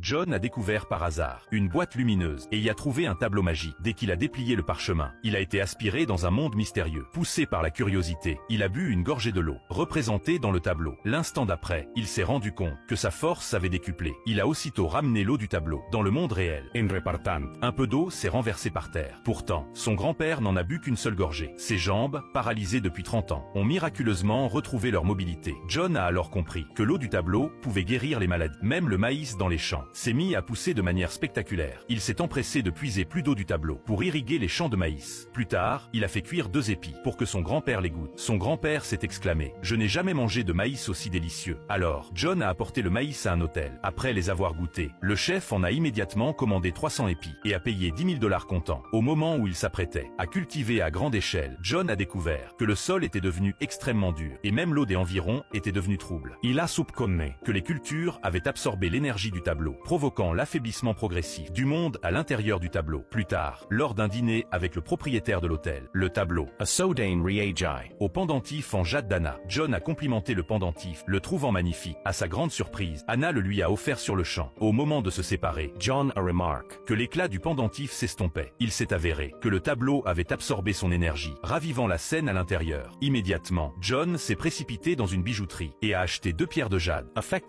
John a découvert par hasard une boîte lumineuse et y a trouvé un tableau magique. Dès qu'il a déplié le parchemin, il a été aspiré dans un monde mystérieux. Poussé par la curiosité, il a bu une gorgée de l'eau, représentée dans le tableau. L'instant d'après, il s'est rendu compte que sa force avait décuplé. Il a aussitôt ramené l'eau du tableau dans le monde réel. En repartant, Un peu d'eau s'est renversée par terre. Pourtant, son grand-père n'en a bu qu'une seule gorgée. Ses jambes, paralysées depuis 30 ans, ont miraculeusement retrouvé leur mobilité. John a alors compris que l'eau du tableau pouvait guérir les maladies. Même le maïs dans les champs s'est mis à pousser de manière spectaculaire. Il s'est empressé de puiser plus d'eau du tableau pour irriguer les champs de maïs. Plus tard, il a fait cuire 2 épis pour que son grand-père les goûte. Son grand-père s'est exclamé « Je n'ai jamais mangé de maïs aussi délicieux ». Alors, John a apporté le maïs à un hôtel. Après les avoir goûtés, le chef en a immédiatement commandé 300 épis et a payé 10 000 $ comptant. Au moment où il s'apprêtait à cultiver à grande échelle, John a découvert que le sol était devenu extrêmement dur et même l'eau des environs était devenue trouble. il a subconnu Que les cultures avaient absorbé l'énergie du tableau, provoquant l'affaiblissement progressif du monde à l'intérieur du tableau. Plus tard, lors d'un dîner avec le propriétaire de l'hôtel, le tableau, a Sodain Reagi. au pendentif en jade d'Anna, John a complimenté le pendentif, le trouvant magnifique. À sa grande surprise, Anna le lui a offert sur le champ. Au moment de se séparer, John a remarque que l'éclat du pendentif s'estompait. Il s'est avéré que le tableau avait absorbé son énergie, ravivant la scène à l'intérieur. Immédiatement, John s'est précipité dans une bijouterie et a acheté 2 pierres de jade. effectivement.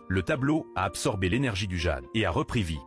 Le tableau a absorbé l'énergie du jade et a repris vie.